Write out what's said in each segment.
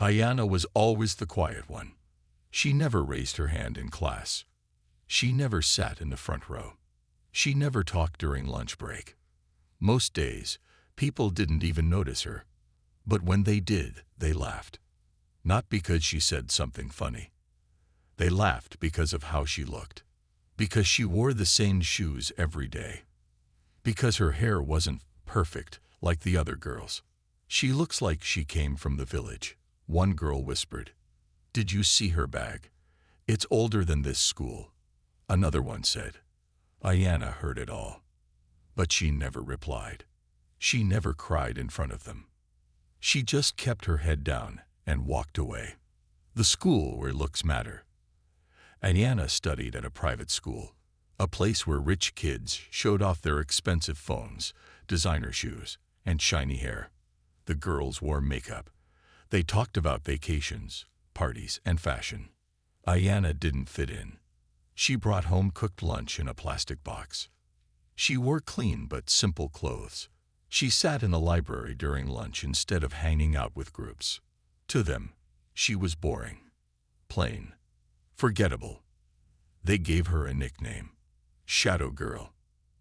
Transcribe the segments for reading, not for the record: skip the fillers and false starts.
Ayana was always the quiet one. She never raised her hand in class. She never sat in the front row. She never talked during lunch break. Most days, people didn't even notice her. But when they did, they laughed. Not because she said something funny. They laughed because of how she looked. Because she wore the same shoes every day. Because her hair wasn't perfect like the other girls. "She looks like she came from the village," one girl whispered. "Did you see her bag? It's older than this school," another one said. Ayana heard it all. But she never replied. She never cried in front of them. She just kept her head down and walked away. The school where looks matter. Ayana studied at a private school, a place where rich kids showed off their expensive phones, designer shoes, and shiny hair. The girls wore makeup. They talked about vacations, parties, and fashion. Ayana didn't fit in. She brought home cooked lunch in a plastic box. She wore clean but simple clothes. She sat in the library during lunch instead of hanging out with groups. To them, she was boring, plain, forgettable. They gave her a nickname, Shadow Girl,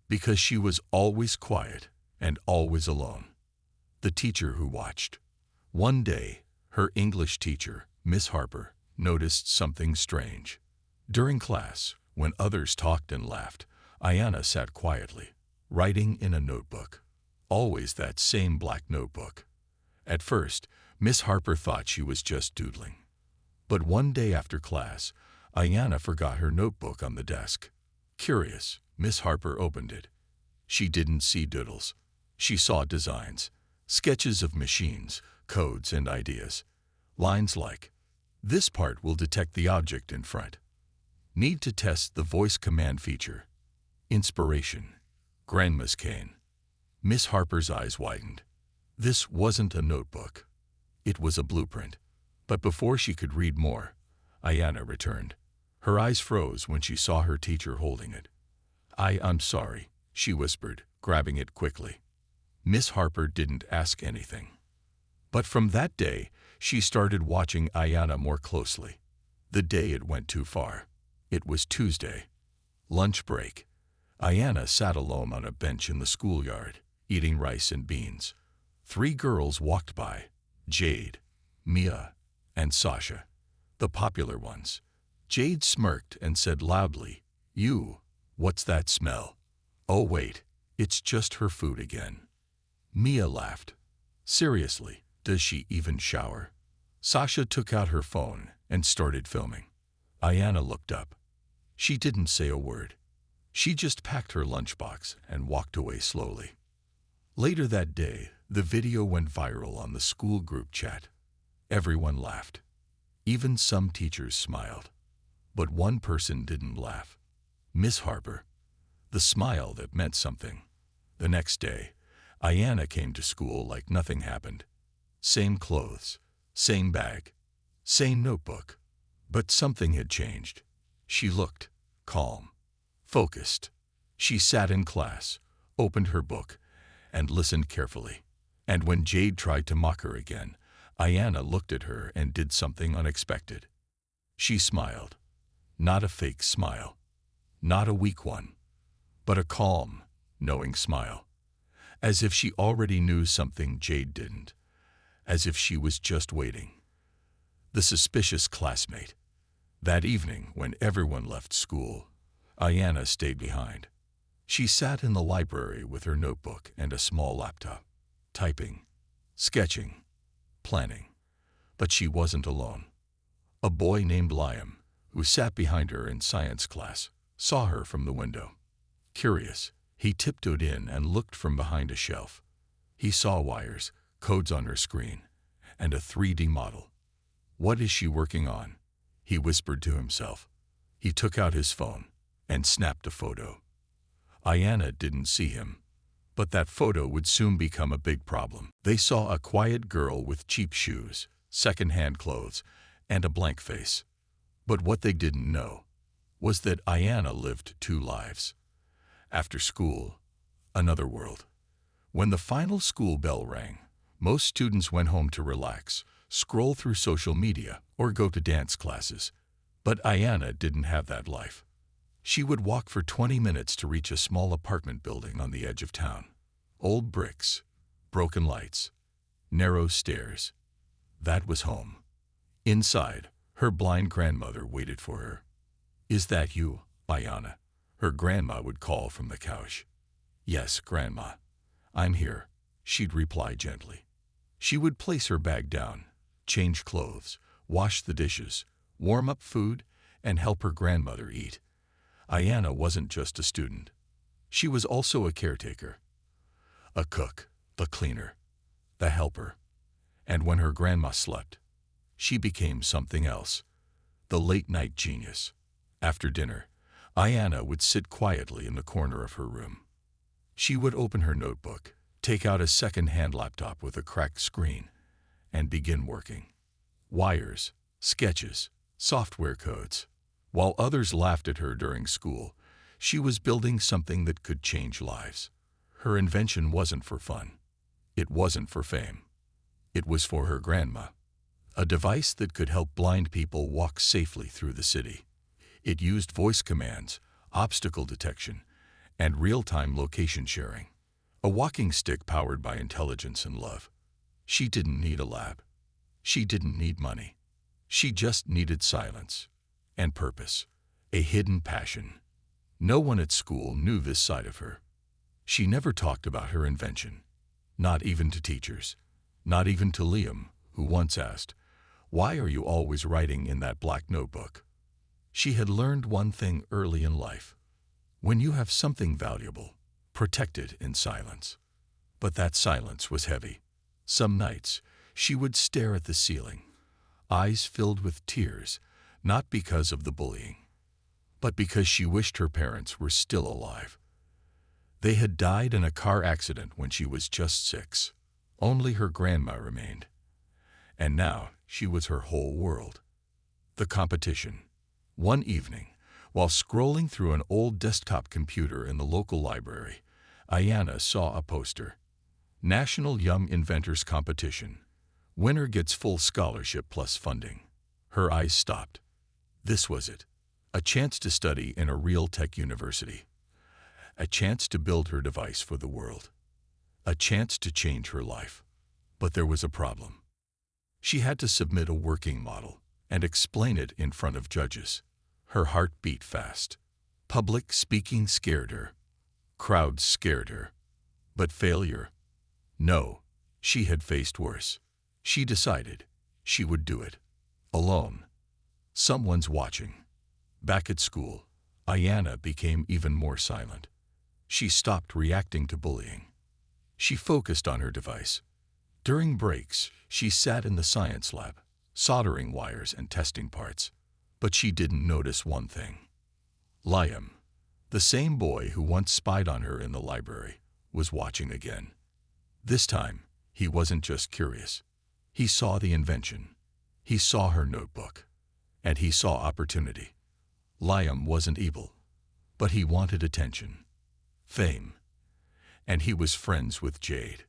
because she was always quiet and always alone. The teacher who watched. One day, her English teacher, Miss Harper, noticed something strange. During class, when others talked and laughed, Ayana sat quietly, writing in a notebook. Always that same black notebook. At first, Miss Harper thought she was just doodling. But one day after class, Ayana forgot her notebook on the desk. Curious, Miss Harper opened it. She didn't see doodles. She saw designs, sketches of machines, codes, and ideas. Lines like, "This part will detect the object in front. Need to test the voice command feature." Inspiration. Grandma's cane. Miss Harper's eyes widened. This wasn't a notebook. It was a blueprint. But before she could read more, Ayana returned. Her eyes froze when she saw her teacher holding it. I'm sorry," she whispered, grabbing it quickly. Miss Harper didn't ask anything. But from that day, she started watching Ayana more closely. The day it went too far. It was Tuesday. Lunch break. Ayana sat alone on a bench in the schoolyard, eating rice and beans. 3 girls walked by, Jade, Mia, and Sasha, the popular ones. Jade smirked and said loudly, "You, what's that smell?" "Oh wait, it's just her food again." Mia laughed. "Seriously, does she even shower?" Sasha took out her phone and started filming. Ayana looked up. She didn't say a word. She just packed her lunchbox and walked away slowly. Later that day, the video went viral on the school group chat. Everyone laughed. Even some teachers smiled. But one person didn't laugh. Miss Harper. The smile that meant something. The next day, Ayana came to school like nothing happened. Same clothes, same bag, same notebook. But something had changed. She looked calm, focused. She sat in class, opened her book, and listened carefully. And when Jade tried to mock her again, Ayana looked at her and did something unexpected. She smiled. Not a fake smile. Not a weak one. But a calm, knowing smile. As if she already knew something Jade didn't. As if she was just waiting. The suspicious classmate. That evening, when everyone left school, Ayana stayed behind. She sat in the library with her notebook and a small laptop, typing, sketching, planning. But she wasn't alone. A boy named Liam, who sat behind her in science class, saw her from the window. Curious, he tiptoed in and looked from behind a shelf. He saw wires, codes on her screen, and a 3D model. "What is she working on?" he whispered to himself. He took out his phone and snapped a photo. Ayana didn't see him, but that photo would soon become a big problem. They saw a quiet girl with cheap shoes, second-hand clothes, and a blank face. But what they didn't know was that Ayana lived 2 lives. After school, another world. When the final school bell rang, most students went home to relax, scroll through social media, or go to dance classes. But Ayanna didn't have that life. She would walk for 20 minutes to reach a small apartment building on the edge of town. Old bricks, broken lights, narrow stairs. That was home. Inside, her blind grandmother waited for her. "Is that you, Ayanna?" her grandma would call from the couch. "Yes, Grandma. I'm here," she'd reply gently. She would place her bag down, change clothes, wash the dishes, warm up food, and help her grandmother eat. Ayanna wasn't just a student. She was also a caretaker, a cook, the cleaner, the helper. And when her grandma slept, she became something else, the late-night genius. After dinner, Ayanna would sit quietly in the corner of her room. She would open her notebook, take out a second-hand laptop with a cracked screen, and begin working. Wires, sketches, software codes. While others laughed at her during school, she was building something that could change lives. Her invention wasn't for fun. It wasn't for fame. It was for her grandma. A device that could help blind people walk safely through the city. It used voice commands, obstacle detection, and real-time location sharing. A walking stick powered by intelligence and love. She didn't need a lab. She didn't need money. She just needed silence and purpose, a hidden passion. No one at school knew this side of her. She never talked about her invention, not even to teachers, not even to Liam, who once asked, "Why are you always writing in that black notebook?" She had learned one thing early in life. When you have something valuable, protect it in silence. But that silence was heavy. Some nights, she would stare at the ceiling, eyes filled with tears, not because of the bullying, but because she wished her parents were still alive. They had died in a car accident when she was just 6. Only her grandma remained. And now she was her whole world. The competition. One evening, while scrolling through an old desktop computer in the local library, Ayanna saw a poster. National Young Inventors Competition. Winner gets full scholarship plus funding. Her eyes stopped. This was it. A chance to study in a real tech university. A chance to build her device for the world. A chance to change her life. But there was a problem. She had to submit a working model and explain it in front of judges. Her heart beat fast. Public speaking scared her. Crowds scared her. But failure? No, she had faced worse. She decided she would do it. Alone. Someone's watching. Back at school, Ayanna became even more silent. She stopped reacting to bullying. She focused on her device. During breaks, she sat in the science lab, soldering wires and testing parts. But she didn't notice one thing. Liam, the same boy who once spied on her in the library, was watching again. This time, he wasn't just curious. He saw the invention. He saw her notebook. And he saw opportunity. Liam wasn't evil, but he wanted attention, fame. And he was friends with Jade,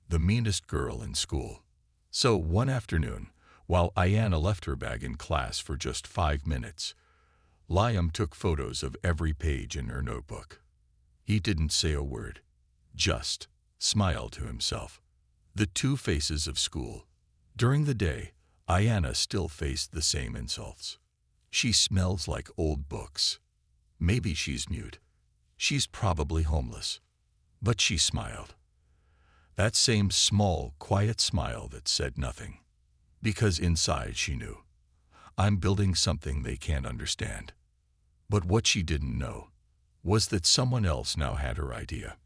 the meanest girl in school. So one afternoon, while Ayanna left her bag in class for just 5 minutes, Liam took photos of every page in her notebook. He didn't say a word, just smiled to himself. The two faces of school. During the day, Ayanna still faced the same insults. She smells like old books. Maybe she's mute. She's probably homeless. But she smiled. That same small, quiet smile that said nothing. Because inside she knew, I'm building something they can't understand. But what she didn't know was that someone else now had her idea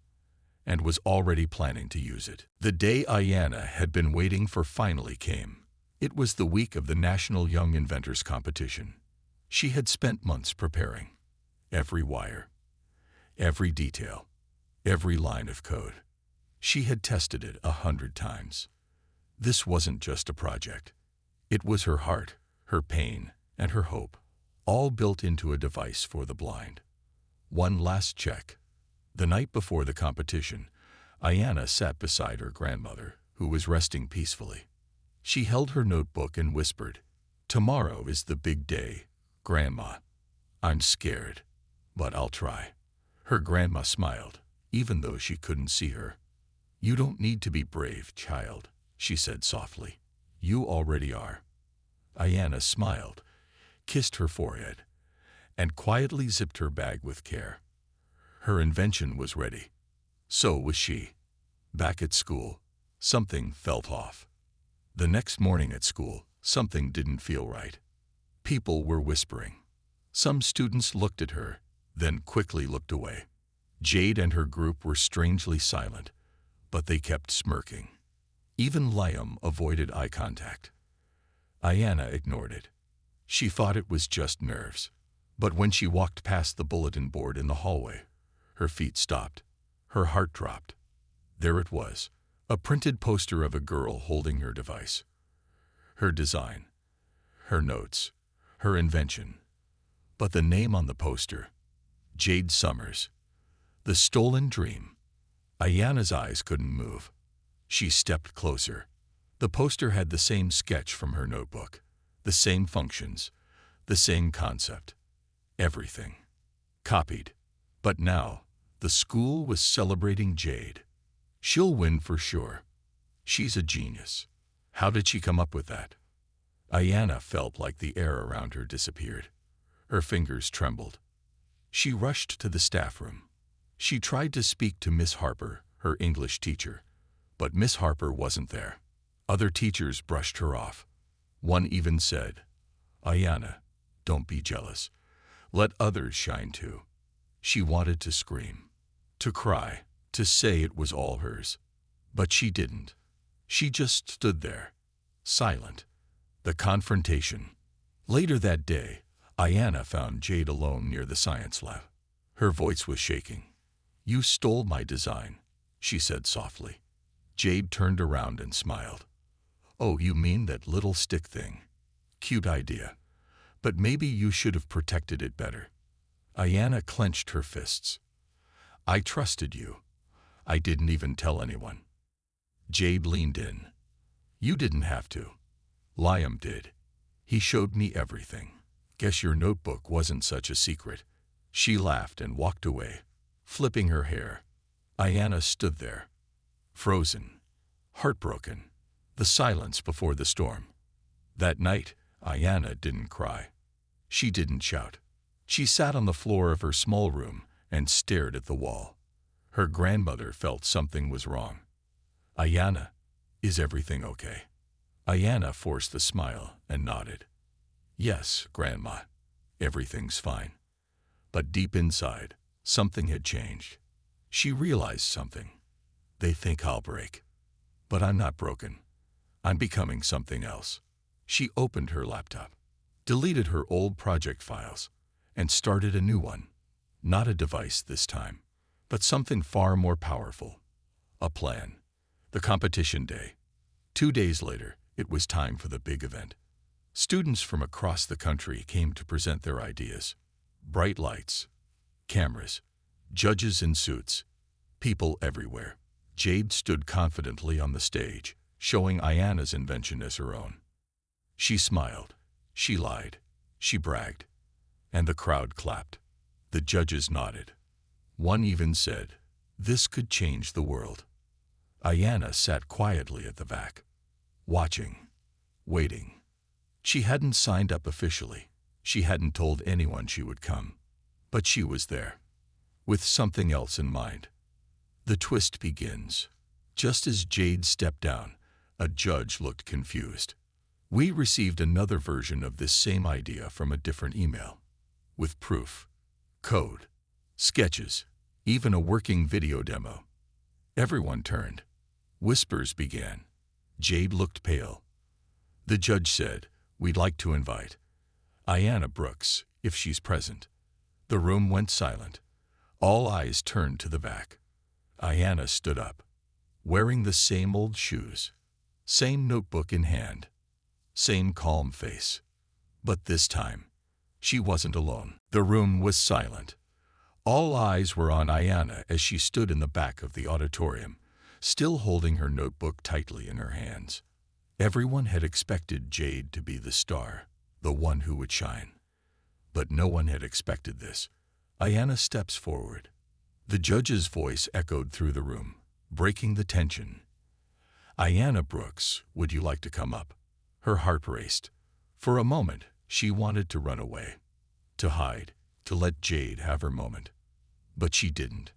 and was already planning to use it. The day Ayanna had been waiting for finally came. It was the week of the National Young Inventors Competition. She had spent months preparing. Every wire, every detail, every line of code. She had tested it 100 times. This wasn't just a project. It was her heart, her pain, and her hope, all built into a device for the blind. One last check. The night before the competition, Ayanna sat beside her grandmother, who was resting peacefully. She held her notebook and whispered, "Tomorrow is the big day, Grandma. I'm scared, but I'll try." Her grandma smiled, even though she couldn't see her. "You don't need to be brave, child," she said softly. "You already are." Ayanna smiled, kissed her forehead, and quietly zipped her bag with care. Her invention was ready. So was she. Back at school, something felt off. The next morning at school, something didn't feel right. People were whispering. Some students looked at her, then quickly looked away. Jade and her group were strangely silent, but they kept smirking. Even Liam avoided eye contact. Ayanna ignored it. She thought it was just nerves. But when she walked past the bulletin board in the hallway, her feet stopped. Her heart dropped. There it was, a printed poster of a girl holding her device. Her design, her notes, her invention. But the name on the poster, Jade Summers, the stolen dream. Ayanna's eyes couldn't move. She stepped closer. The poster had the same sketch from her notebook, the same functions, the same concept. Everything. Copied. But now, the school was celebrating Jade. She'll win for sure. She's a genius. How did she come up with that? Ayanna felt like the air around her disappeared. Her fingers trembled. She rushed to the staff room. She tried to speak to Miss Harper, her English teacher, but Miss Harper wasn't there. Other teachers brushed her off. One even said, "Ayanna, don't be jealous. Let others shine too." She wanted to scream, to cry, to say it was all hers. But she didn't. She just stood there, silent. The confrontation. Later that day, Ayanna found Jade alone near the science lab. Her voice was shaking. "You stole my design," she said softly. Jade turned around and smiled. "Oh, you mean that little stick thing? Cute idea. But maybe you should have protected it better." Ayanna clenched her fists. "I trusted you. I didn't even tell anyone." Jade leaned in. "You didn't have to. Liam did. He showed me everything. Guess your notebook wasn't such a secret." She laughed and walked away, flipping her hair. Ayanna stood there, frozen, heartbroken, the silence before the storm. That night, Ayanna didn't cry. She didn't shout. She sat on the floor of her small room and stared at the wall. Her grandmother felt something was wrong. "Ayanna, is everything okay?" Ayanna forced a smile and nodded. "Yes, Grandma, everything's fine." But deep inside, something had changed. She realized something. They think I'll break. But I'm not broken. I'm becoming something else. She opened her laptop, deleted her old project files, and started a new one. Not a device this time, but something far more powerful. A plan. The competition day. 2 days later, it was time for the big event. Students from across the country came to present their ideas. Bright lights, cameras, judges in suits, people everywhere. Jade stood confidently on the stage, showing Ayanna's invention as her own. She smiled, she lied, she bragged, and the crowd clapped. The judges nodded. One even said, "This could change the world." Ayanna sat quietly at the back, watching, waiting. She hadn't signed up officially. She hadn't told anyone she would come. But she was there, with something else in mind. The twist begins. Just as Jade stepped down, a judge looked confused. We received another version of this same idea from a different email, with proof, code, sketches, even a working video demo. Everyone turned. Whispers began. Jade looked pale. The judge said, "We'd like to invite Ayanna Brooks, if she's present." The room went silent. All eyes turned to the back. Ayanna stood up, wearing the same old shoes, same notebook in hand, same calm face. But this time, she wasn't alone. The room was silent. All eyes were on Ayanna as she stood in the back of the auditorium, still holding her notebook tightly in her hands. Everyone had expected Jade to be the star, the one who would shine. But no one had expected this. Ayanna steps forward. The judge's voice echoed through the room, breaking the tension. "Ayanna Brooks, would you like to come up?" Her heart raced. For a moment, she wanted to run away, to hide, to let Jade have her moment. But she didn't.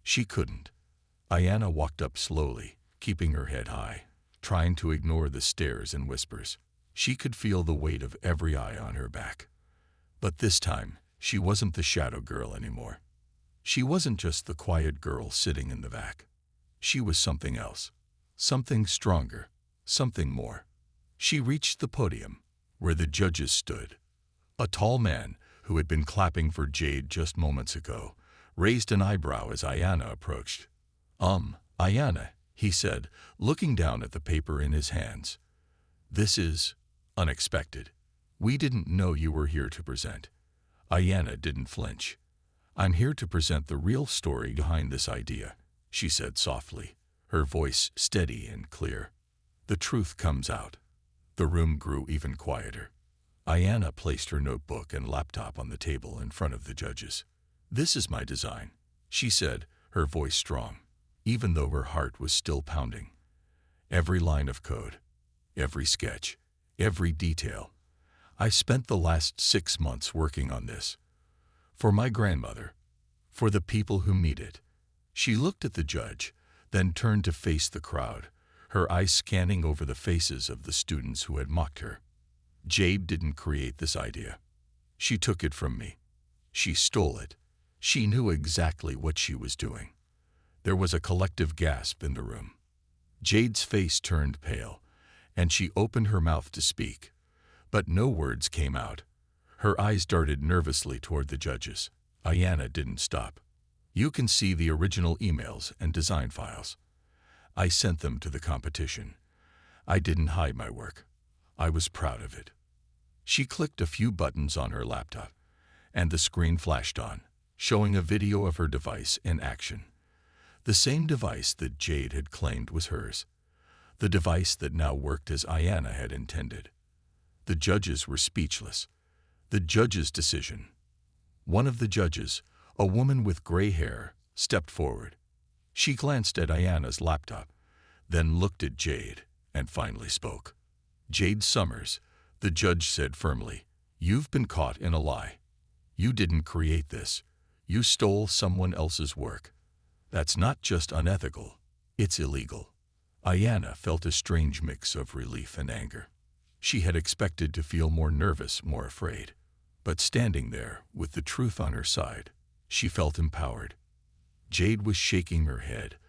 She couldn't. Ayanna walked up slowly, keeping her head high, trying to ignore the stares and whispers. She could feel the weight of every eye on her back. But this time, she wasn't the shadow girl anymore. She wasn't just the quiet girl sitting in the back. She was something else, something stronger, something more. She reached the podium, where the judges stood. A tall man, who had been clapping for Jade just moments ago, raised an eyebrow as Ayanna approached. Ayanna," he said, looking down at the paper in his hands. "This is unexpected. We didn't know you were here to present." Ayanna didn't flinch. "I'm here to present the real story behind this idea," she said softly, her voice steady and clear. "The truth comes out." The room grew even quieter. Ayanna placed her notebook and laptop on the table in front of the judges. "This is my design," she said, her voice strong, even though her heart was still pounding. "Every line of code, every sketch, every detail. I spent the last 6 months working on this. For my grandmother, for the people who meet it." She looked at the judge, then turned to face the crowd, her eyes scanning over the faces of the students who had mocked her. "Jade didn't create this idea. She took it from me. She stole it. She knew exactly what she was doing." There was a collective gasp in the room. Jade's face turned pale, and she opened her mouth to speak. But no words came out. Her eyes darted nervously toward the judges. Ayanna didn't stop. "You can see the original emails and design files. I sent them to the competition. I didn't hide my work. I was proud of it." She clicked a few buttons on her laptop, and the screen flashed on, showing a video of her device in action. The same device that Jade had claimed was hers. The device that now worked as Ayanna had intended. The judges were speechless. The judge's decision. One of the judges, a woman with gray hair, stepped forward. She glanced at Ayanna's laptop, then looked at Jade, and finally spoke. "Jade Summers," the judge said firmly, "you've been caught in a lie. You didn't create this. You stole someone else's work. That's not just unethical, it's illegal." Ayanna felt a strange mix of relief and anger. She had expected to feel more nervous, more afraid. But standing there, with the truth on her side, she felt empowered. Jade was shaking her head,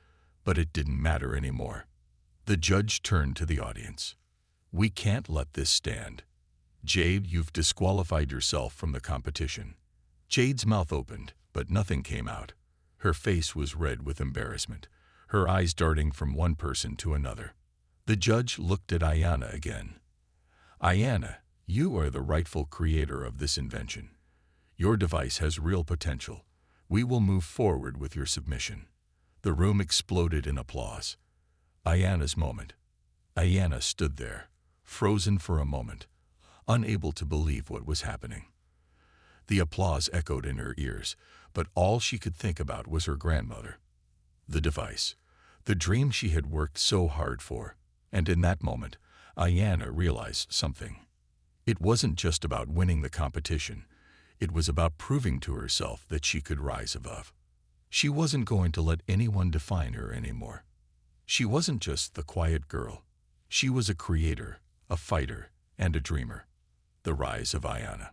but it didn't matter anymore. The judge turned to the audience. "We can't let this stand. Jade, you've disqualified yourself from the competition." Jade's mouth opened, but nothing came out. Her face was red with embarrassment, her eyes darting from one person to another. The judge looked at Ayanna again. "Ayanna, you are the rightful creator of this invention. Your device has real potential. We will move forward with your submission." The room exploded in applause. Ayanna's moment. Ayanna stood there, frozen for a moment, unable to believe what was happening. The applause echoed in her ears, but all she could think about was her grandmother. The device, the dream she had worked so hard for, and in that moment, Ayanna realized something. It wasn't just about winning the competition. It was about proving to herself that she could rise above. She wasn't going to let anyone define her anymore. She wasn't just the quiet girl. She was a creator, a fighter, and a dreamer. The rise of Ayanna.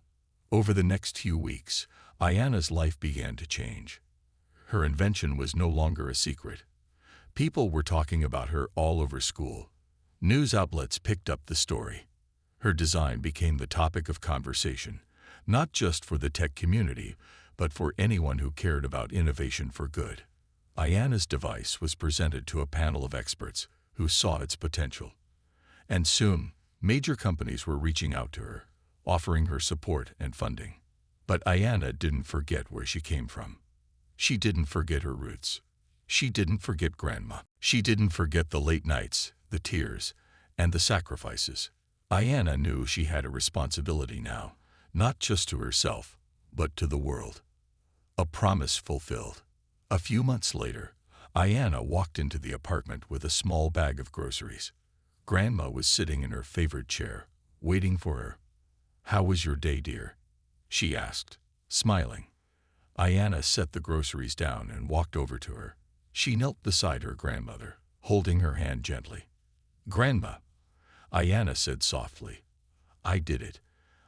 Over the next few weeks, Ayanna's life began to change. Her invention was no longer a secret. People were talking about her all over school. News outlets picked up the story. Her design became the topic of conversation, not just for the tech community, but for anyone who cared about innovation for good. Ayanna's device was presented to a panel of experts who saw its potential. And soon, major companies were reaching out to her, offering her support and funding. But Ayanna didn't forget where she came from. She didn't forget her roots. She didn't forget Grandma. She didn't forget the late nights, the tears, and the sacrifices. Ayanna knew she had a responsibility now, not just to herself, but to the world. A promise fulfilled. A few months later, Ayanna walked into the apartment with a small bag of groceries. Grandma was sitting in her favorite chair, waiting for her. "How was your day, dear?" she asked, smiling. Ayanna set the groceries down and walked over to her. She knelt beside her grandmother, holding her hand gently. "Grandma," Ayanna said softly, "I did it.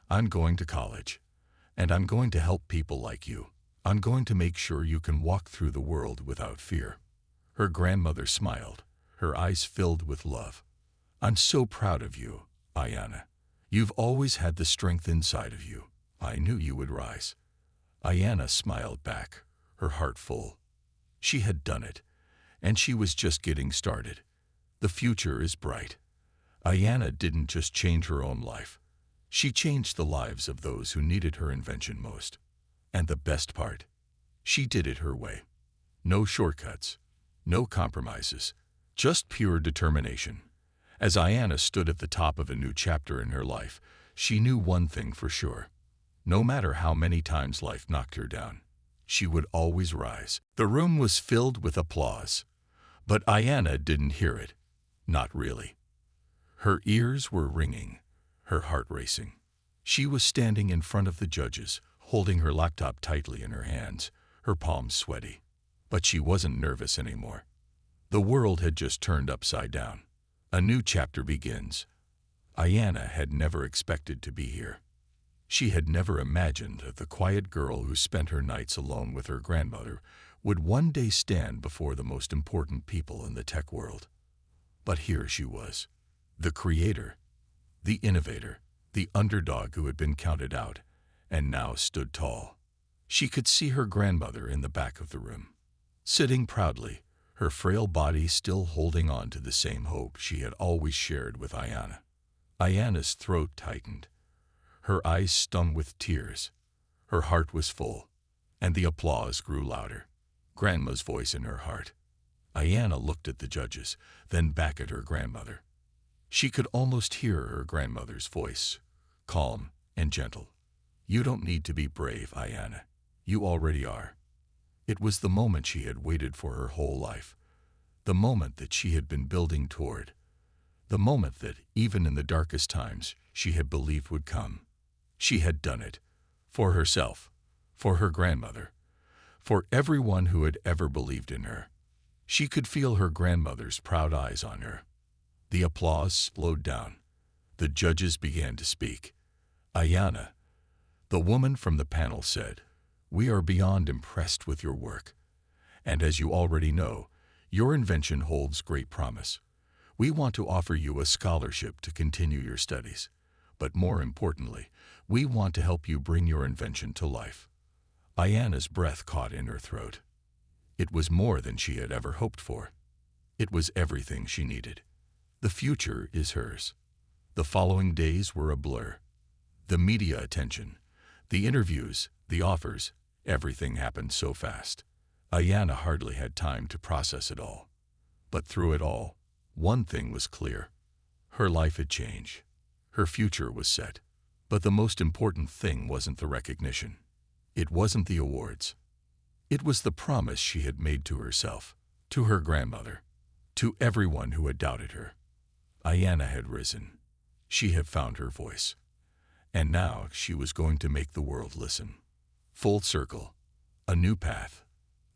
I'm going to college, and I'm going to help people like you. I'm going to make sure you can walk through the world without fear." Her grandmother smiled, her eyes filled with love. "I'm so proud of you, Ayanna. You've always had the strength inside of you. I knew you would rise." Ayanna smiled back, her heart full. She had done it, and she was just getting started. The future is bright. Ayanna didn't just change her own life. She changed the lives of those who needed her invention most. And the best part, she did it her way. No shortcuts, no compromises, just pure determination. As Ayanna stood at the top of a new chapter in her life, she knew one thing for sure. No matter how many times life knocked her down, she would always rise. The room was filled with applause, but Ayanna didn't hear it. Not really. Her ears were ringing, her heart racing. She was standing in front of the judges, holding her laptop tightly in her hands, her palms sweaty. But she wasn't nervous anymore. The world had just turned upside down. A new chapter begins. Ayanna had never expected to be here. She had never imagined that the quiet girl who spent her nights alone with her grandmother would one day stand before the most important people in the tech world. But here she was, the creator, the innovator, the underdog who had been counted out, and now stood tall. She could see her grandmother in the back of the room, sitting proudly, her frail body still holding on to the same hope she had always shared with Ayanna. Ayanna's throat tightened. Her eyes stung with tears. Her heart was full, and the applause grew louder. Grandma's voice in her heart. Ayanna looked at the judges, then back at her grandmother. She could almost hear her grandmother's voice, calm and gentle. "You don't need to be brave, Ayanna. You already are." It was the moment she had waited for her whole life, the moment that she had been building toward, the moment that, even in the darkest times, she had believed would come. She had done it, for herself, for her grandmother, for everyone who had ever believed in her. She could feel her grandmother's proud eyes on her. The applause slowed down. The judges began to speak. "Ayanna," the woman from the panel said, "we are beyond impressed with your work. And as you already know, your invention holds great promise. We want to offer you a scholarship to continue your studies. But more importantly, we want to help you bring your invention to life." Ayanna's breath caught in her throat. It was more than she had ever hoped for. It was everything she needed. The future is hers. The following days were a blur. The media attention, the interviews, the offers, everything happened so fast. Ayanna hardly had time to process it all. But through it all, one thing was clear. Her life had changed. Her future was set. But the most important thing wasn't the recognition. It wasn't the awards. It was the promise she had made to herself, to her grandmother, to everyone who had doubted her. Ayanna had risen. She had found her voice. And now she was going to make the world listen. Full circle. A new path.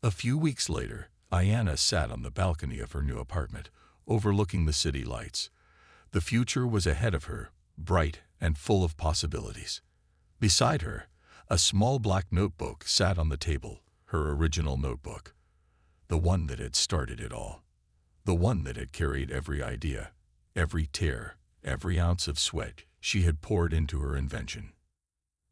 A few weeks later, Ayanna sat on the balcony of her new apartment, overlooking the city lights. The future was ahead of her, bright and full of possibilities. Beside her, a small black notebook sat on the table, her original notebook. The one that had started it all. The one that had carried every idea, every tear, every ounce of sweat she had poured into her invention.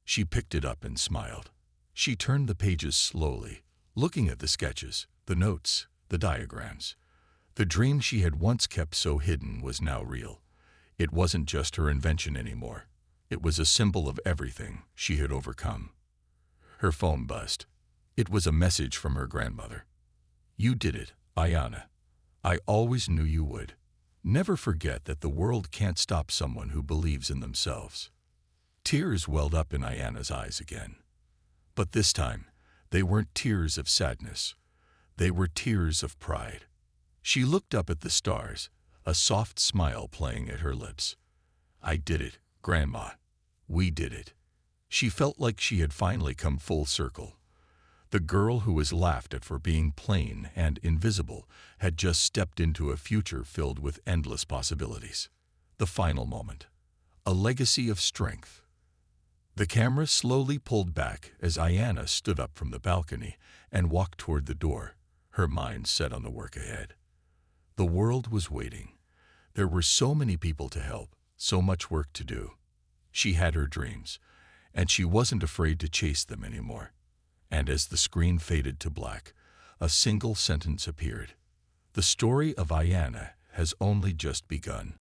She picked it up and smiled. She turned the pages slowly, looking at the sketches, the notes, the diagrams. The dream she had once kept so hidden was now real. It wasn't just her invention anymore. It was a symbol of everything she had overcome. Her phone buzzed. It was a message from her grandmother. "You did it, Ayanna. I always knew you would. Never forget that the world can't stop someone who believes in themselves. Tears welled up in Ayana's eyes again. But this time, they weren't tears of sadness. They were tears of pride. She looked up at the stars, a soft smile playing at her lips. I did it, Grandma. We did it. She felt like she had finally come full circle. The girl who was laughed at for being plain and invisible had just stepped into a future filled with endless possibilities. The final moment. A legacy of strength. The camera slowly pulled back as Ayana stood up from the balcony and walked toward the door, her mind set on the work ahead. The world was waiting. There were so many people to help, so much work to do. She had her dreams, and she wasn't afraid to chase them anymore. And as the screen faded to black, a single sentence appeared. The story of Ayana has only just begun.